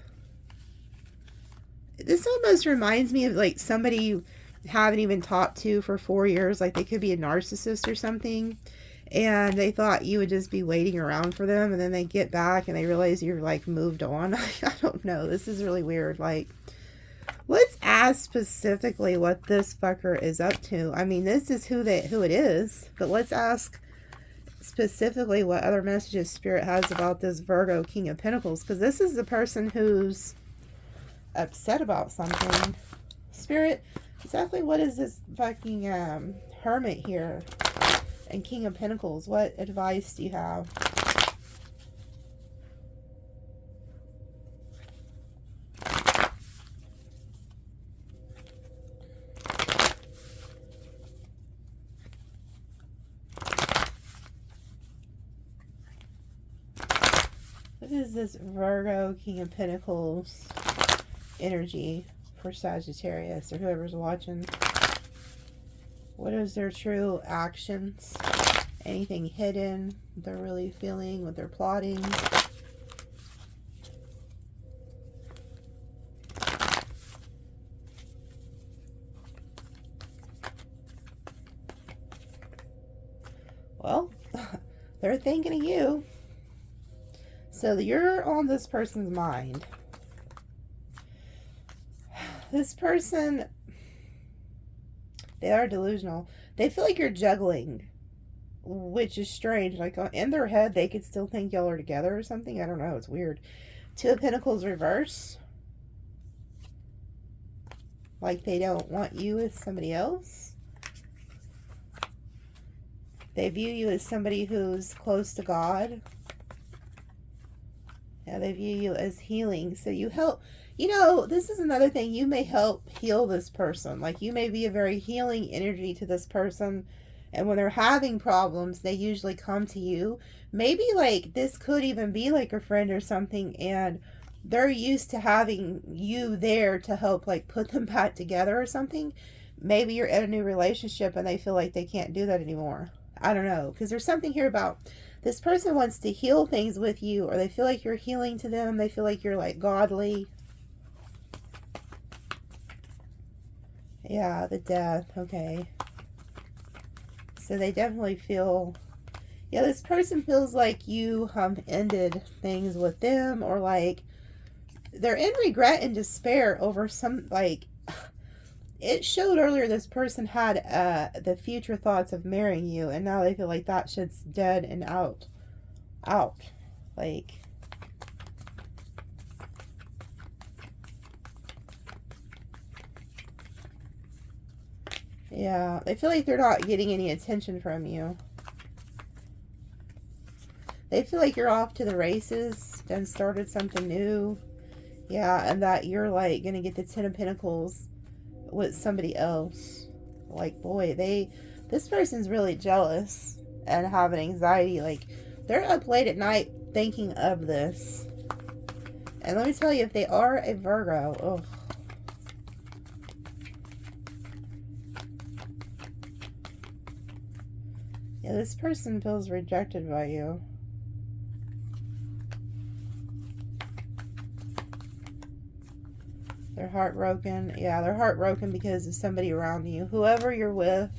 This almost reminds me of like somebody you haven't even talked to for 4 years. Like, they could be a narcissist or something. And they thought you would just be waiting around for them. And then they get back and they realize you're like moved on. I don't know. This is really weird. Like, let's ask specifically what this fucker is up to. I mean, this is who it is. But let's ask specifically what other messages Spirit has about this Virgo King of Pentacles. Because this is the person who's upset about something. Spirit, exactly what is this fucking hermit here? and King of Pentacles. What advice do you have? What is this Virgo, King of Pentacles energy for Sagittarius or whoever's watching? What is their true actions? Anything hidden they're really feeling, what they're plotting? Well, they're thinking of you. So you're on this person's mind. This person, they are delusional. They feel like you're juggling, which is strange. Like in their head, they could still think y'all are together or something. I don't know. It's weird. Two of Pentacles reverse. Like they don't want you with somebody else. They view you as somebody who's close to God. Yeah, they view you as healing. So you help, you know, this is another thing. You may help heal this person. Like you may be a very healing energy to this person. And when they're having problems, they usually come to you. Maybe like this could even be like a friend or something. And they're used to having you there to help like put them back together or something. Maybe you're in a new relationship and they feel like they can't do that anymore. I don't know. Because there's something here about this person wants to heal things with you, or they feel like you're healing to them. They feel like you're like godly. Yeah, the Death. Okay. So they definitely feel, yeah, this person feels like you ended things with them, or like they're in regret and despair over some, like, it showed earlier this person had the future thoughts of marrying you, and now they feel like that shit's dead and out. Like, yeah, they feel like they're not getting any attention from you. They feel like you're off to the races, done started something new. Yeah, and that you're like gonna get the Ten of Pentacles with somebody else. Like, boy, this person's really jealous and having anxiety. Like, they're up late at night thinking of this. And let me tell you, if they are a Virgo, oh, yeah, this person feels rejected by you. They're heartbroken. Yeah, they're heartbroken because of somebody around you. Whoever you're with,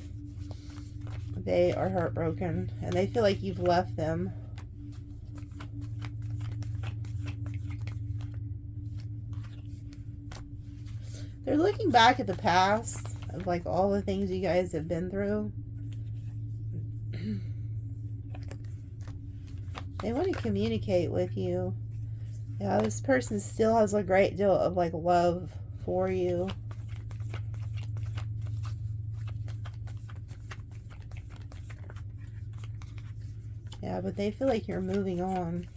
they are heartbroken. And they feel like you've left them. They're looking back at the past of like all the things you guys have been through. They want to communicate with you. Yeah, this person still has a great deal of like love for you. Yeah, but they feel like you're moving on.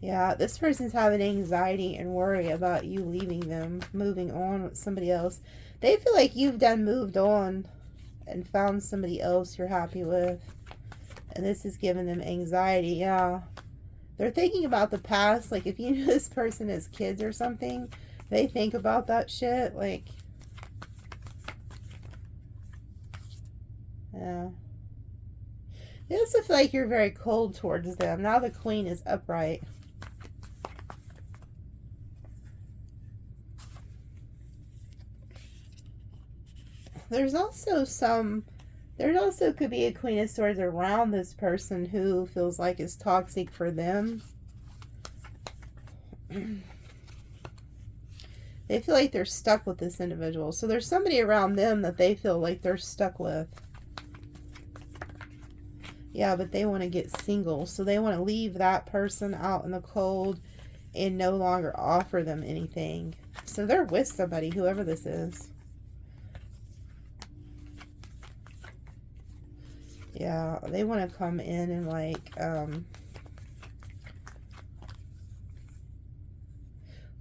Yeah, this person's having anxiety and worry about you leaving them, moving on with somebody else. They feel like you've moved on and found somebody else you're happy with. And this is giving them anxiety, yeah. They're thinking about the past. Like, if you knew this person as kids or something, they think about that shit. Like, yeah. They also feel like you're very cold towards them. Now the Queen is upright. There's also there also could be a Queen of Swords around this person who feels like it's toxic for them. They feel like they're stuck with this individual. So there's somebody around them that they feel like they're stuck with. Yeah, but they want to get single. So they want to leave that person out in the cold and no longer offer them anything. So they're with somebody, whoever this is. Yeah, they want to come in and like,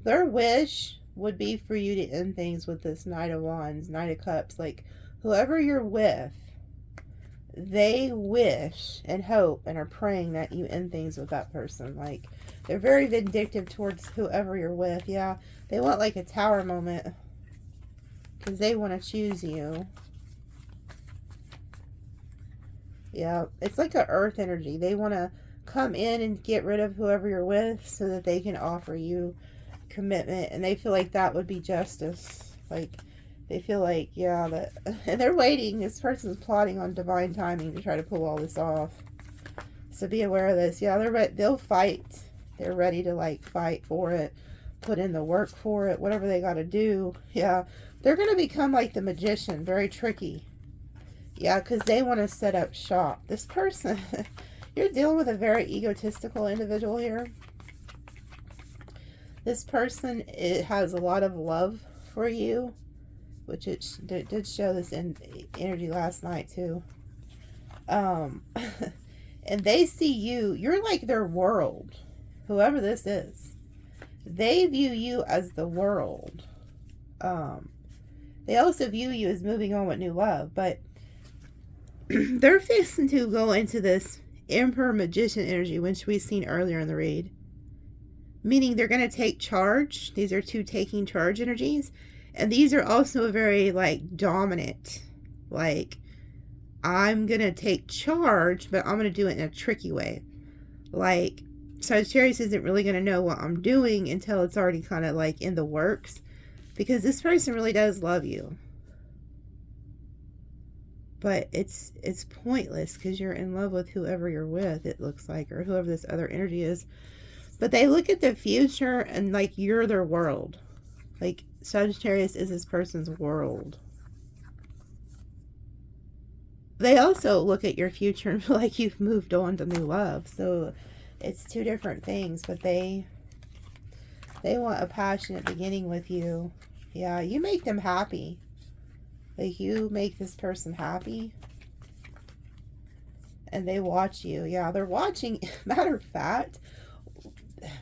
their wish would be for you to end things with this Knight of Wands, Knight of Cups. Like, whoever you're with, they wish and hope and are praying that you end things with that person. Like, they're very vindictive towards whoever you're with. Yeah, they want like a tower moment because they want to choose you. Yeah, it's like an earth energy. They want to come in and get rid of whoever you're with so that they can offer you commitment, and they feel like that would be justice. Like, they feel like, yeah, that, and they're waiting. This person's plotting on divine timing to try to pull all this off. So be aware of this. Yeah, they'll fight. They're ready to like fight for it, put in the work for it, whatever they got to do. Yeah, they're going to become like the magician, very tricky. Yeah, because they want to set up shop. This person, you're dealing with a very egotistical individual here. This person, it has a lot of love for you, which it did show this in energy last night too. And they see you, you're like their world. Whoever this is, they view you as the world. They also view you as moving on with new love, but they're fixing to go into this Emperor Magician energy, which we've seen earlier in the read. Meaning they're going to take charge. These are two taking charge energies. And these are also very, like, dominant. Like, I'm going to take charge, but I'm going to do it in a tricky way. Like, Sagittarius isn't really going to know what I'm doing until it's already kind of, like, in the works. Because this person really does love you. But it's pointless because you're in love with whoever you're with, it looks like, or whoever this other energy is. But they look at the future and like you're their world. Like, Sagittarius is this person's world. They also look at your future and feel like you've moved on to new love. So it's two different things, but they want a passionate beginning with you. Yeah, you make them happy. Like, you make this person happy. And they watch you. Yeah, they're watching. Matter of fact,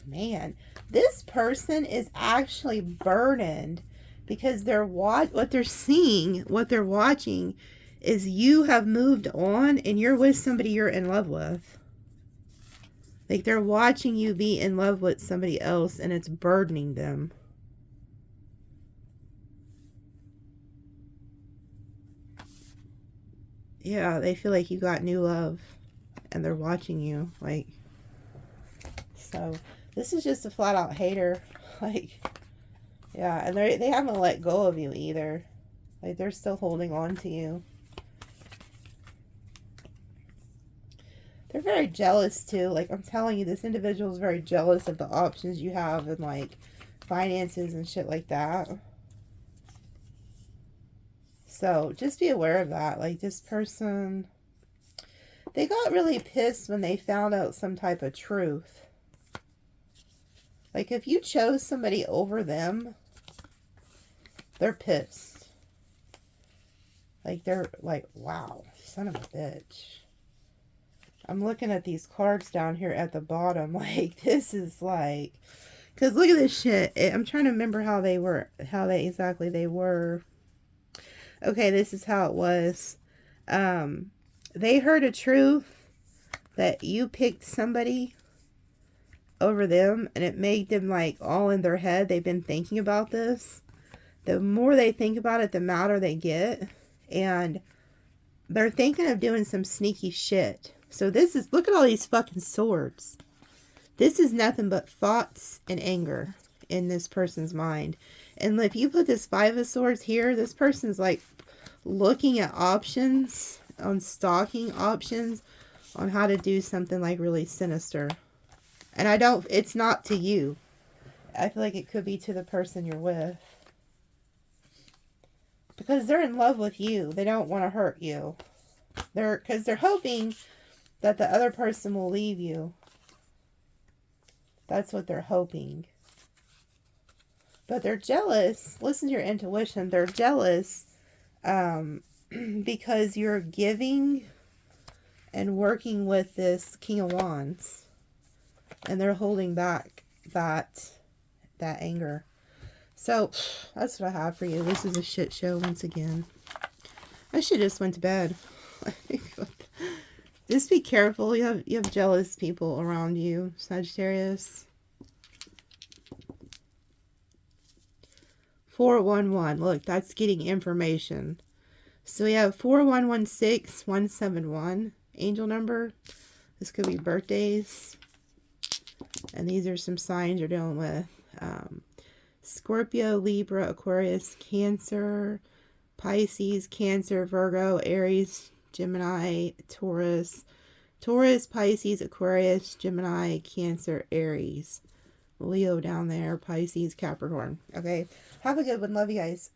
man, this person is actually burdened because what they're seeing, what they're watching is you have moved on and you're with somebody you're in love with. Like, they're watching you be in love with somebody else and it's burdening them. Yeah, they feel like you got new love and they're watching you. Like, so this is just a flat out hater. Like, yeah, and they haven't let go of you either. Like, they're still holding on to you. They're very jealous too. Like, I'm telling you, this individual is very jealous of the options you have and like finances and shit like that. So just be aware of that. Like, this person, they got really pissed when they found out some type of truth. Like, if you chose somebody over them, they're pissed. Like, they're like, wow, son of a bitch. I'm looking at these cards down here at the bottom. Like, this is like, because look at this shit. I'm trying to remember how they exactly they were. Okay, this is how it was. They heard a truth that you picked somebody over them, and it made them like all in their head. They've been thinking about this. The more they think about it, the madder they get, and they're thinking of doing some sneaky shit. So this is, look at all these fucking swords. This is nothing but thoughts and anger in this person's mind. And if you put this Five of Swords here, this person's like looking at options, on stalking options, on how to do something like really sinister. And it's not to you. I feel like it could be to the person you're with. Because they're in love with you. They don't want to hurt you. Because they're hoping that the other person will leave you. That's what they're hoping. But they're jealous. Listen to your intuition. They're jealous because you're giving and working with this King of Wands. And they're holding back that anger. So, that's what I have for you. This is a shit show once again. I should just went to bed. Just be careful. You have jealous people around you, Sagittarius. 411. Look, that's getting information. So we have 4116171. Angel number. This could be birthdays. And these are some signs you're dealing with. Scorpio, Libra, Aquarius, Cancer, Pisces, Cancer, Virgo, Aries, Gemini, Taurus, Pisces, Aquarius, Gemini, Cancer, Aries, Leo down there, Pisces, Capricorn. Okay, have a good one. Love you guys.